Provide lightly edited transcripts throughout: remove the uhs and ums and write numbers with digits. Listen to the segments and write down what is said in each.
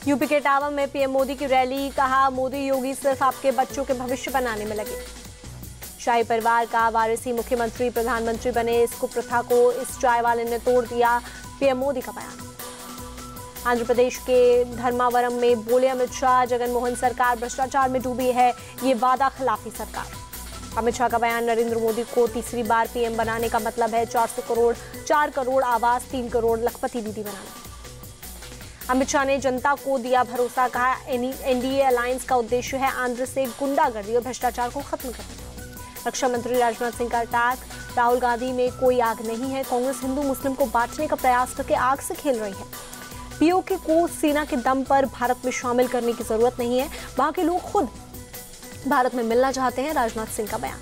UP के इटावा में PM Modi की रैली, कहा मोदी योगी सिर्फ आपके बच्चों के भविष्य बनाने में लगे। शाही परिवार का वारिसी मुख्यमंत्री प्रधानमंत्री बने, इस कुप्रथा को इस चाय वाले ने तोड़ दिया, पीएम मोदी का बयान। आंध्र प्रदेश के धर्मावरम में बोले अमित शाह, जगनमोहन सरकार भ्रष्टाचार में डूबी है, ये वादा खिलाफी सरकार। अमित शाह का बयान, नरेंद्र मोदी को तीसरी बार पीएम बनाने का मतलब है 400 करोड़, 4 करोड़ आवास, 3 करोड़ लखपति दीदी बनाना। अमित शाह ने जनता को दिया भरोसा, कहा एनडीए अलायंस का उद्देश्य है आंध्र से गुंडागर्दी और भ्रष्टाचार को खत्म करना। रक्षा मंत्री राजनाथ सिंह का अटैक, राहुल गांधी में कोई आग नहीं है, कांग्रेस हिंदू मुस्लिम को बांटने का प्रयास करके आग से खेल रही है। पीओके को सेना के दम पर भारत में शामिल करने की जरूरत नहीं है, वहां के लोग खुद भारत में मिलना चाहते हैं, राजनाथ सिंह का बयान।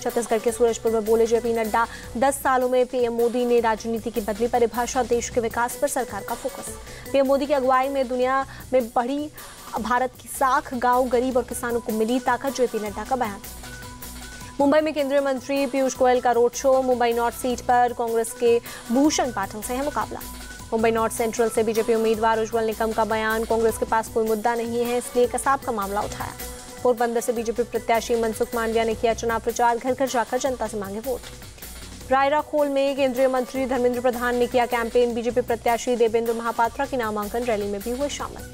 छत्तीसगढ़ के सूरजपुर में बोले जेपी नड्डा, 10 सालों में पीएम मोदी ने राजनीति की बदली परिभाषा, देश के विकास पर सरकार का फोकस। पीएम मोदी की अगुवाई में दुनिया में बढ़ी भारत की साख, गांव, गरीब और किसानों को मिली ताकत, जेपी नड्डा का बयान। मुंबई में केंद्रीय मंत्री पीयूष गोयल का road show, Mumbai north seat पर कांग्रेस के भूषण पाठक से है मुकाबला। मुंबई नॉर्थ सेंट्रल से बीजेपी उम्मीदवार उज्जवल निकम का बयान, कांग्रेस के पास कोई मुद्दा नहीं है इसलिए कसाब का मामला उठाया। पोरबंदर से बीजेपी प्रत्याशी मनसुख मांडविया ने किया चुनाव प्रचार, घर घर जाकर जनता से मांगे वोट। रायराखोल में केंद्रीय मंत्री धर्मेंद्र प्रधान ने किया कैंपेन, बीजेपी प्रत्याशी देवेंद्र महापात्रा की नामांकन रैली में भी हुए शामिल।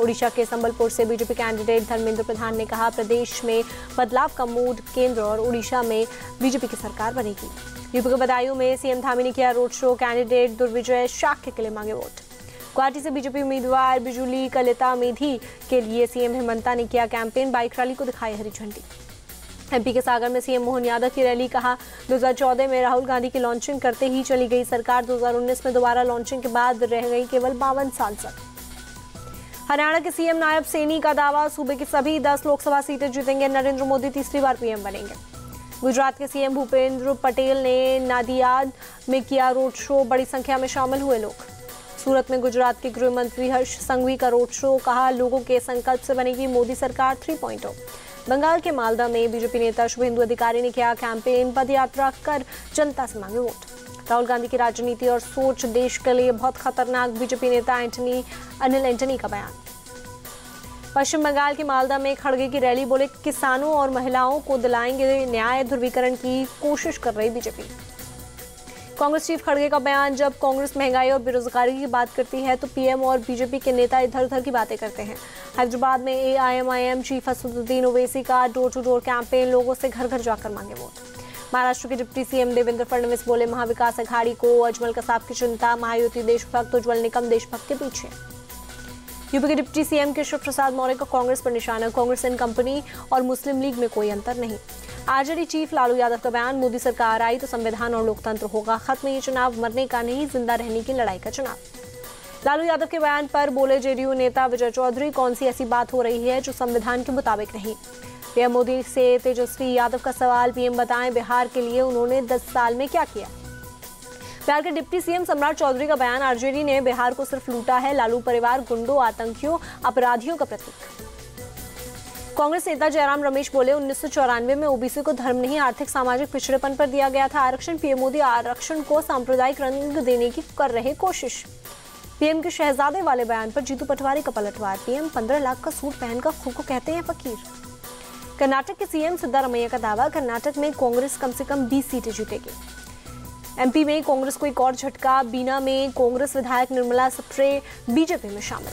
ओडिशा के संबलपुर से बीजेपी कैंडिडेट धर्मेंद्र प्रधान ने कहा, प्रदेश में बदलाव का मूड, केंद्र और ओडिशा में बीजेपी की सरकार बनेगी। यूपी के बदायूं में सीएम धामी ने किया road show, candidate Durvijay Shakya के लिए मांगे वोट। गुवाहाटी से बीजेपी उम्मीदवार बिजुली कलिता मेधी के लिए सीएम हेमंता ने किया कैंपेन, बाइक रैली को दिखाई हरी झंडी। एमपी के सागर में सीएम मोहन यादव की रैली, कहा 2014 में राहुल गांधी की लॉन्चिंग करते ही चली गई सरकार, 2019 में दोबारा लॉन्चिंग के बाद रह गई केवल 52 सांसद। हरियाणा के सीएम नायब सैनी का दावा, सूबे की सभी 10 लोकसभा सीटें जीतेंगे, नरेंद्र मोदी तीसरी बार पीएम बनेंगे। गुजरात के सीएम भूपेंद्र पटेल ने नादियाद में किया रोड शो, बड़ी संख्या में शामिल हुए लोग। सूरत में गुजरात के गृह मंत्री हर्ष संघवी का रोड शो, कहा लोगों के संकल्प से बनेगी मोदी सरकार 3.0। बंगाल के मालदा में बीजेपी नेता शुभेंदु अधिकारी ने किया कैंपेन, पदयात्रा कर जनता से मांगे वोट। राहुल गांधी की राजनीति और सोच देश के लिए बहुत खतरनाक, बीजेपी नेता अनिल एंटनी का बयान। पश्चिम बंगाल के मालदा में खड़गे की रैली, बोले किसानों और महिलाओं को दिलाएंगे न्याय, ध्रुवीकरण की कोशिश कर रही बीजेपी। कांग्रेस चीफ खड़गे का बयान, जब कांग्रेस महंगाई और बेरोजगारी की बात करती है तो पीएम और बीजेपी के नेता इधर उधर की बातें करते हैं। हैदराबाद में एआईएमआईएम चीफ असदुद्दीन ओवैसी का डोर टू डोर कैंपेन, लोगों से घर घर जाकर मांगे वोट। महाराष्ट्र के डिप्टी सीएम देवेंद्र फडणवीस बोले महाविकास अघाड़ी को अजमल कसाब की चिंता, महायुति देशभक्त, उज्जवल निकम देशभक्त के पीछे। यूपी के डिप्टी सीएम केशव प्रसाद मौर्य का कांग्रेस पर निशाना, कांग्रेस एंड कंपनी और मुस्लिम लीग में कोई अंतर नहीं। आरजेडी चीफ लालू यादव का बयान, मोदी सरकार आई तो संविधान और लोकतंत्र होगा खत्म, ये चुनाव मरने का नहीं जिंदा रहने की लड़ाई का चुनाव। लालू यादव के बयान पर बोले जेडीयू नेता विजय चौधरी, कौन सी ऐसी बात हो रही है जो संविधान के मुताबिक नहीं। पीएम मोदी से तेजस्वी यादव का सवाल, पीएम बताएं बिहार के लिए उन्होंने 10 साल में क्या किया। बिहार के डिप्टी सीएम सम्राट चौधरी का बयान, आरजेडी ने बिहार को सिर्फ लूटा है, लालू परिवार गुंडों, आतंकियों, अपराधियों का प्रतीक। कांग्रेस नेता जयराम रमेश बोले 1994 में ओबीसी को धर्म नहीं आर्थिक सामाजिक पिछड़ेपन पर दिया गया था आरक्षण, पीएम मोदी आरक्षण को सांप्रदायिक रंग देने की कर रहे कोशिश। पीएम के शहजादे वाले बयान पर जीतू पटवारी का पलटवार, पीएम 15 लाख का सूट पहनकर खुद को कहते हैं फकीर। कर्नाटक के सीएम सिद्धारमैया का दावा, कर्नाटक में कांग्रेस कम से कम 20 सीटें जीतेगी। एमपी में कांग्रेस को एक और झटका, बीना में कांग्रेस विधायक निर्मला सप्रे बीजेपी में शामिल।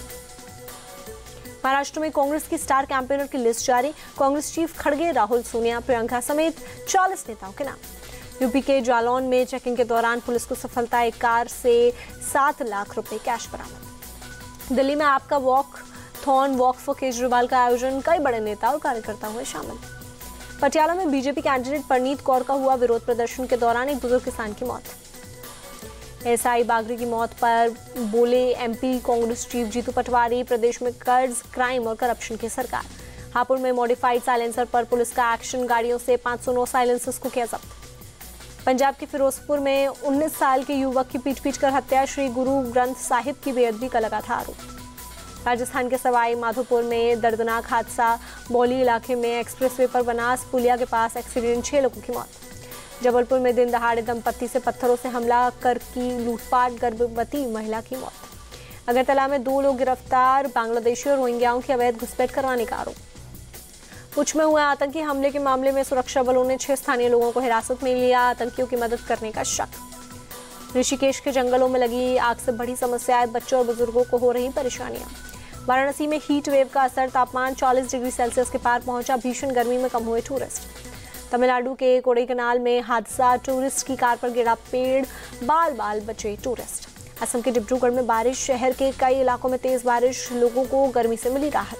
महाराष्ट्र में कांग्रेस की स्टार कैंपेनर की लिस्ट जारी, कांग्रेस चीफ खड़गे, राहुल, सोनिया, प्रियंका समेत 40 नेताओं के नाम। यूपी के जालौन में चेकिंग के दौरान पुलिस को सफलता, एक कार से 7 लाख रुपए कैश बरामद। दिल्ली में आपका वॉक फॉर केजरीवाल का आयोजन, कई बड़े नेता और कार्यकर्ता हुए शामिल। पटियाला में बीजेपी कैंडिडेट परनीत कौर का हुआ विरोध प्रदर्शन के दौरान एक बुजुर्ग किसान की मौत। एसआई बागरी की मौत पर बोले एमपी कांग्रेस चीफ जीतू पटवारी, प्रदेश में कर्ज, क्राइम और करप्शन की सरकार। हापुड़ में मॉडिफाइड साइलेंसर पर पुलिस का एक्शन, गाड़ियों से 509 साइलेंसर्स को किया जब्त। पंजाब के फिरोजपुर में 19 साल के युवक की पीट कर हत्या, श्री गुरु ग्रंथ साहिब की बेअदबी का लगा था आरोप। राजस्थान के सवाई माधोपुर में दर्दनाक हादसा, बौली इलाके में एक्सप्रेसवे पर बनास पुलिया के पास एक्सीडेंट, 6 लोगों की मौत। जबलपुर में दिन दहाड़े दंपत्ति से पत्थरों से हमला कर की लूटपाट, गर्भवती महिला की मौत। अगरतला में 2 लोग गिरफ्तार, बांग्लादेशी और रोहिंग्याओं की अवैध घुसपैठ करवाने का आरोप। पुंछ में हुए आतंकी हमले के मामले में सुरक्षा बलों ने 6 स्थानीय लोगों को हिरासत में लिया, आतंकियों की मदद करने का शक। ऋषिकेश के जंगलों में लगी आग से बड़ी समस्या है, बच्चों और बुजुर्गों को हो रही परेशानियां। वाराणसी में हीट वेव का असर, तापमान 40 डिग्री सेल्सियस के पार पहुंचा, भीषण गर्मी में कम हुए टूरिस्ट। तमिलनाडु के कोडाईकनाल में हादसा, टूरिस्ट की कार पर गिरा पेड़, बाल बाल बचे टूरिस्ट। असम के डिब्रूगढ़ में बारिश, शहर के कई इलाकों में तेज बारिश, लोगों को गर्मी से मिली राहत।